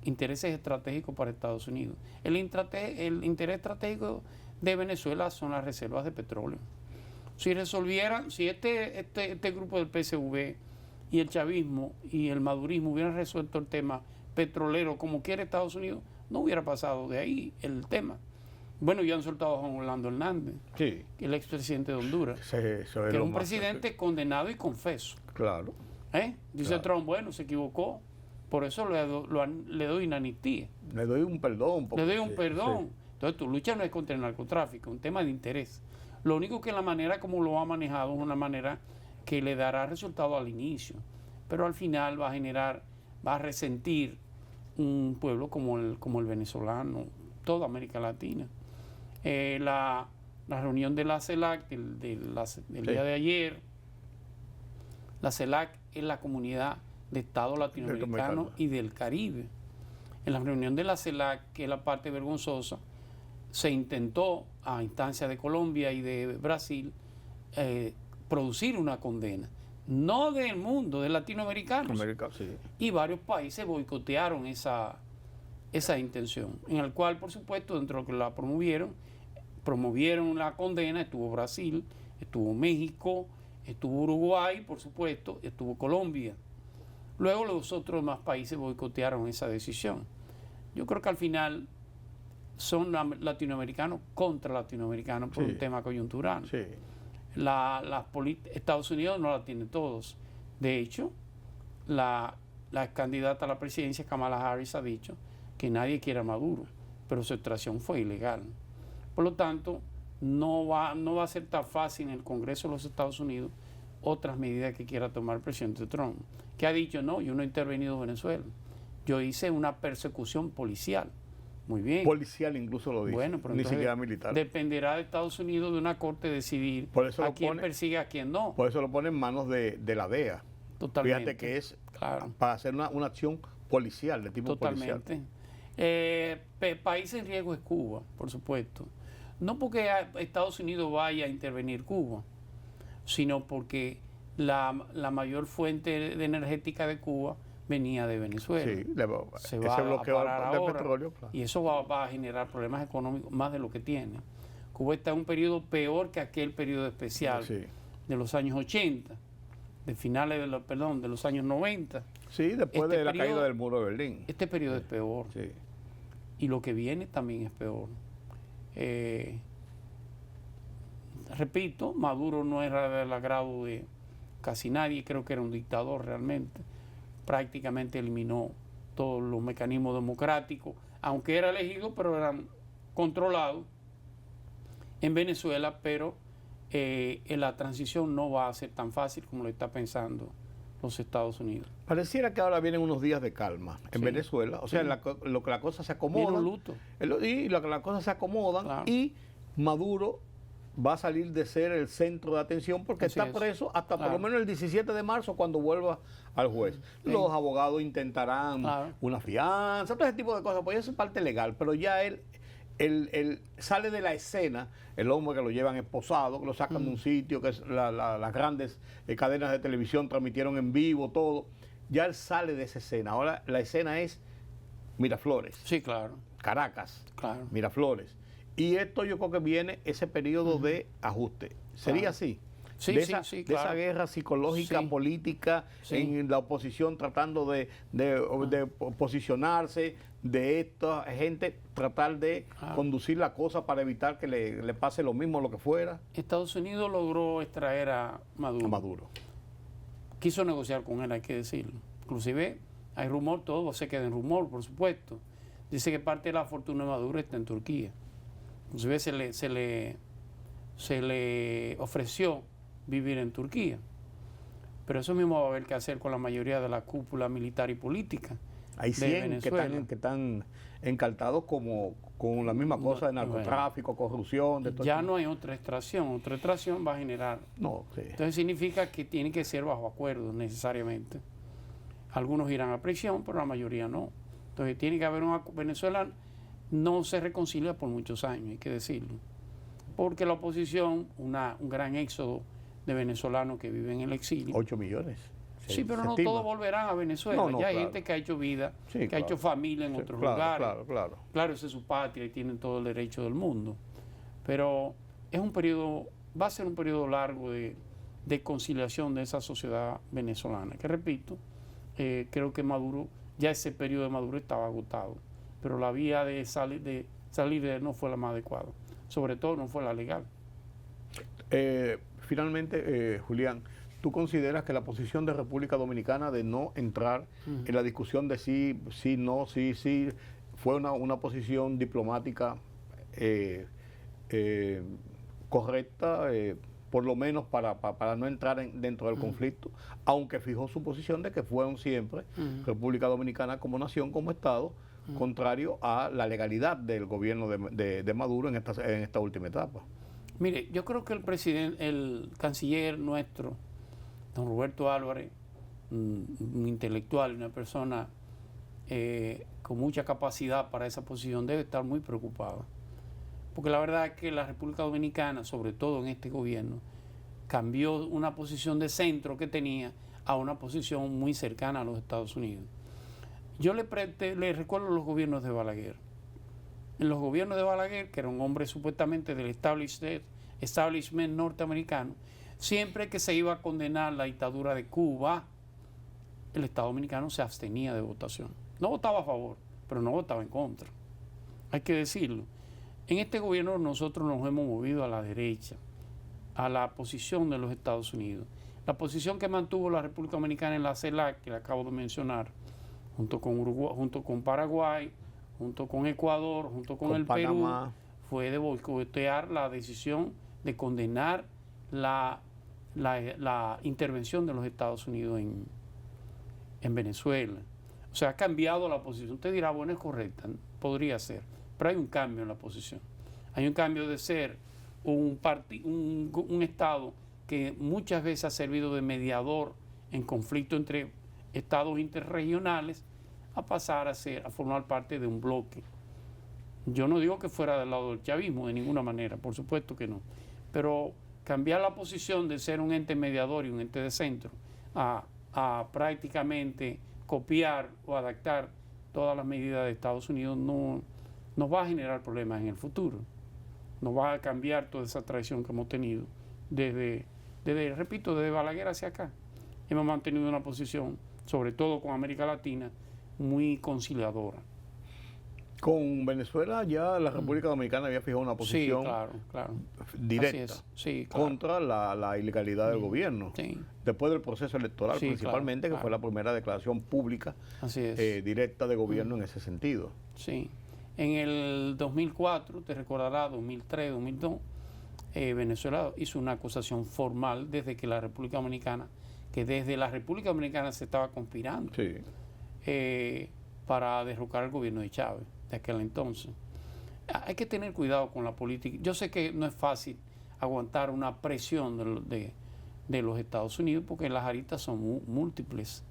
S9: intereses estratégicos para Estados Unidos. El interés estratégico de Venezuela son las reservas de petróleo. Si resolvieran, si este grupo del PSV y el chavismo y el madurismo hubieran resuelto el tema petrolero como quiere Estados Unidos, no hubiera pasado de ahí el tema. Bueno, ya han soltado a Juan Orlando Hernández,
S1: Sí.
S9: el expresidente de Honduras, que era un presidente condenado y confeso.
S1: Claro.
S9: Dice
S1: Claro.
S9: Trump, bueno, se equivocó, por eso le doy una amnistía.
S1: Le doy un perdón.
S9: Le doy un
S1: sí,
S9: perdón.
S1: sí.
S9: Entonces tu lucha no es contra el narcotráfico, es un tema de interés. Lo único que la manera como lo ha manejado es una manera que le dará resultado al inicio, pero al final va a resentir un pueblo como el venezolano, toda América Latina. La reunión de la CELAC del día de ayer, la CELAC es la comunidad de Estados latinoamericanos y del Caribe. En la reunión de la CELAC, que es la parte vergonzosa, se intentó a instancia de Colombia y de Brasil producir una condena, no del mundo, de latinoamericanos.
S1: Sí.
S9: Y varios países boicotearon esa intención, en el cual, por supuesto, dentro de lo que la promovieron la condena, estuvo Brasil, estuvo México, estuvo Uruguay, por supuesto, estuvo Colombia. Luego los otros demás países boicotearon esa decisión. Yo creo que al final son latinoamericanos contra latinoamericanos por un tema coyuntural.
S1: Sí.
S9: Estados Unidos no la tiene todos. De hecho, la candidata a la presidencia, Kamala Harris, ha dicho que nadie quiere a Maduro, pero su extracción fue ilegal. Por lo tanto, no va a ser tan fácil en el Congreso de los Estados Unidos otras medidas que quiera tomar el presidente Trump, que ha dicho, no, yo no he intervenido en Venezuela, yo hice una persecución policial. Muy bien.
S1: Policial incluso lo dice,
S9: bueno, pero
S1: ni
S9: entonces
S1: siquiera militar.
S9: Dependerá de Estados Unidos, de una corte, decidir a quién persigue, a quién no.
S1: Por eso lo pone en manos de la DEA.
S9: Totalmente.
S1: Fíjate que es
S9: claro,
S1: para hacer una acción policial, de tipo policial.
S9: Totalmente. País en riesgo es Cuba, por supuesto. No porque Estados Unidos vaya a intervenir Cuba, sino porque la mayor fuente energética de Cuba venía de Venezuela.
S1: Sí,
S9: se
S1: ese
S9: va
S1: bloqueo
S9: a parar
S1: de
S9: ahora,
S1: petróleo. Claro.
S9: y eso va a generar problemas económicos más de lo que tiene. Cuba está en un periodo peor que aquel periodo especial de los años 80, de finales de los años 90.
S1: Sí, después de la caída del muro de Berlín.
S9: Este periodo es peor.
S1: Sí.
S9: Y lo que viene también es peor. Repito, Maduro no era del agrado de casi nadie, creo que era un dictador realmente. Prácticamente eliminó todos los mecanismos democráticos, aunque era elegido, pero eran controlados en Venezuela, pero en la transición no va a ser tan fácil como lo está pensando los Estados Unidos.
S1: Pareciera que ahora vienen unos días de calma en Venezuela, o sea, lo que las cosas se acomodan.
S9: Viene un luto.
S1: Y lo que las cosas se acomodan,
S9: Claro.
S1: y Maduro va a salir de ser el centro de atención porque
S9: Así
S1: está
S9: es.
S1: preso hasta
S9: Claro.
S1: por lo menos el 17 de marzo cuando vuelva al juez.
S9: Sí.
S1: Los abogados intentarán
S9: Claro.
S1: una fianza, todo ese tipo de cosas, pues eso es parte legal, pero ya él sale de la escena, el hombre que lo llevan esposado, que lo sacan de un sitio, que es las grandes cadenas de televisión transmitieron en vivo, todo. Ya él sale de esa escena. Ahora la escena es Miraflores,
S9: Sí, claro.
S1: Caracas,
S9: Claro.
S1: Miraflores. Y esto yo creo que viene ese periodo de ajuste. ¿Sería así?
S9: Sí,
S1: de
S9: sí,
S1: esa,
S9: sí,
S1: de esa
S9: claro.
S1: guerra psicológica,
S9: Sí.
S1: política,
S9: Sí.
S1: en la oposición tratando de posicionarse, de esta gente tratar de conducir la cosa para evitar que le pase lo mismo, lo que fuera.
S9: Estados Unidos logró extraer a Maduro.
S1: A Maduro.
S9: Quiso negociar con él, hay que decirlo. Inclusive hay rumor, todo se queda en rumor, por supuesto. Dice que parte de la fortuna de Maduro está en Turquía. Inclusive se le ofreció vivir en Turquía. Pero eso mismo va a haber que hacer con la mayoría de la cúpula militar y política.
S1: Hay
S9: de
S1: 100
S9: Venezuela.
S1: que están encartados con la misma cosa de narcotráfico, corrupción. De todo
S9: Ya
S1: esto.
S9: no hay otra extracción. Otra extracción va a generar.
S1: No, sí.
S9: Entonces significa que tiene que ser bajo acuerdo necesariamente. Algunos irán a prisión, pero la mayoría no. Entonces tiene que haber Venezuela no se reconcilia por muchos años, hay que decirlo. Porque la oposición, un gran éxodo de venezolanos que viven en el exilio.
S1: 8 millones.
S9: Sí, pero
S1: se
S9: no
S1: estima.
S9: todos volverán a Venezuela.
S1: No,
S9: ya hay
S1: claro.
S9: gente que ha hecho vida,
S1: Sí,
S9: que ha
S1: claro.
S9: hecho familia en
S1: Sí,
S9: otros
S1: claro,
S9: lugares.
S1: claro.
S9: Claro, esa es su patria y tienen todo el derecho del mundo. Pero es un periodo, va a ser un periodo largo de conciliación de esa sociedad venezolana. Que repito, creo que Maduro, ya ese periodo de Maduro estaba agotado. Pero la vía de salir de él no fue la más adecuada. Sobre todo no fue la legal.
S1: Finalmente, Julián, ¿tú consideras que la posición de República Dominicana de no entrar en la discusión de sí, no, sí, fue una posición diplomática correcta, por lo menos para no entrar dentro del conflicto, aunque fijó su posición de que fueron siempre República Dominicana como nación, como Estado, contrario a la legalidad del gobierno de Maduro en esta última etapa?
S9: Mire, yo creo que el canciller nuestro, don Roberto Álvarez, un intelectual, una persona con mucha capacidad para esa posición, debe estar muy preocupado. Porque la verdad es que la República Dominicana, sobre todo en este gobierno, cambió una posición de centro que tenía a una posición muy cercana a los Estados Unidos. Yo le recuerdo los gobiernos de Balaguer. En los gobiernos de Balaguer, que era un hombre supuestamente del establishment norteamericano, siempre que se iba a condenar la dictadura de Cuba, el Estado dominicano se abstenía de votación. No votaba a favor, pero no votaba en contra. Hay que decirlo. En este gobierno nosotros nos hemos movido a la derecha, a la posición de los Estados Unidos. La posición que mantuvo la República Dominicana en la CELAC, que le acabo de mencionar, junto con Uruguay, junto con Paraguay, junto con Ecuador, junto con el
S1: Panamá.
S9: Perú, fue de boicotear la decisión de condenar la intervención de los Estados Unidos en Venezuela. O sea, ha cambiado la posición. Usted dirá, bueno, es correcta, podría ser, pero hay un cambio en la posición. Hay un cambio de ser un Estado que muchas veces ha servido de mediador en conflicto entre estados interregionales, a pasar a formar parte de un bloque. Yo no digo que fuera del lado del chavismo de ninguna manera, por supuesto que no, pero cambiar la posición de ser un ente mediador y un ente de centro a prácticamente copiar o adaptar todas las medidas de Estados Unidos no nos va a generar problemas en el futuro. Nos va a cambiar toda esa tradición que hemos tenido desde Balaguer hacia acá. Hemos mantenido una posición, sobre todo con América Latina, muy conciliadora.
S1: Con Venezuela ya la República Dominicana había fijado una posición
S9: claro.
S1: directa
S9: Sí, claro.
S1: contra la ilegalidad del gobierno.
S9: Sí.
S1: Después del proceso electoral,
S9: Sí,
S1: principalmente,
S9: claro.
S1: que fue la primera declaración pública
S9: Así es.
S1: directa de gobierno en ese sentido.
S9: Sí. En el 2004, te recordarás, 2003, 2002, Venezuela hizo una acusación formal desde la República Dominicana se estaba conspirando para derrocar el gobierno de Chávez de aquel entonces. Hay que tener cuidado con la política. Yo sé que no es fácil aguantar una presión de los Estados Unidos porque las aristas son múltiples,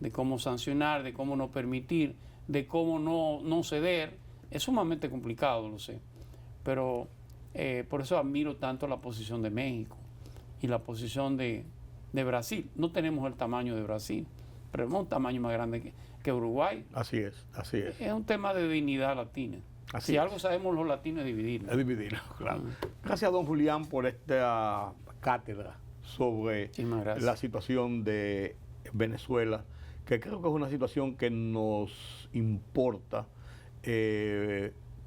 S9: de cómo sancionar, de cómo no permitir, de cómo no ceder. Es sumamente complicado, lo sé, pero por eso admiro tanto la posición de México y la posición de Brasil. No tenemos el tamaño de Brasil, pero es un tamaño más grande que Uruguay.
S1: Así es.
S9: Es un tema de dignidad latina.
S1: Así
S9: si algo sabemos los latinos es dividirnos.
S1: Es dividirlo, claro. Gracias a don Julián por esta cátedra sobre la situación de Venezuela, que creo que es una situación que nos importa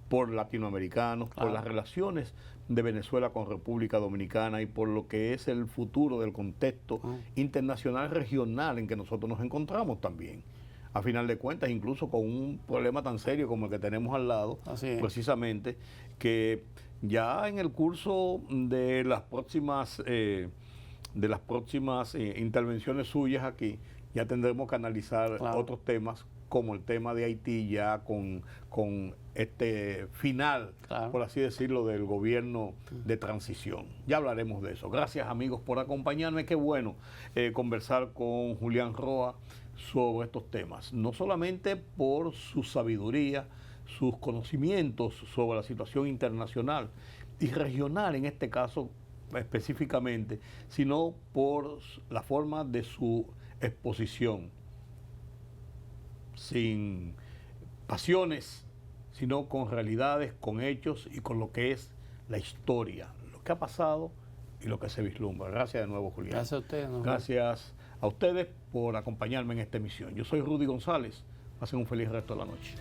S1: por latinoamericanos, por las relaciones de Venezuela con República Dominicana y por lo que es el futuro del contexto internacional regional en que nosotros nos encontramos también. A final de cuentas, incluso con un problema tan serio como el que tenemos al lado, precisamente, que ya en el curso de las próximas intervenciones suyas aquí, ya tendremos que analizar otros temas, como el tema de Haití, ya con este final, por así decirlo, del gobierno de transición. Ya hablaremos de eso. Gracias, amigos, por acompañarme. Qué bueno conversar con Julián Roa sobre estos temas, no solamente por su sabiduría, sus conocimientos sobre la situación internacional y regional en este caso específicamente, sino por la forma de su exposición, sin pasiones, sino con realidades, con hechos y con lo que es la historia, lo que ha pasado y lo que se vislumbra. Gracias de nuevo, Julián.
S9: Gracias a ustedes.
S1: Gracias a ustedes por acompañarme en esta emisión. Yo soy Rudy González. Pasen un feliz resto de la noche.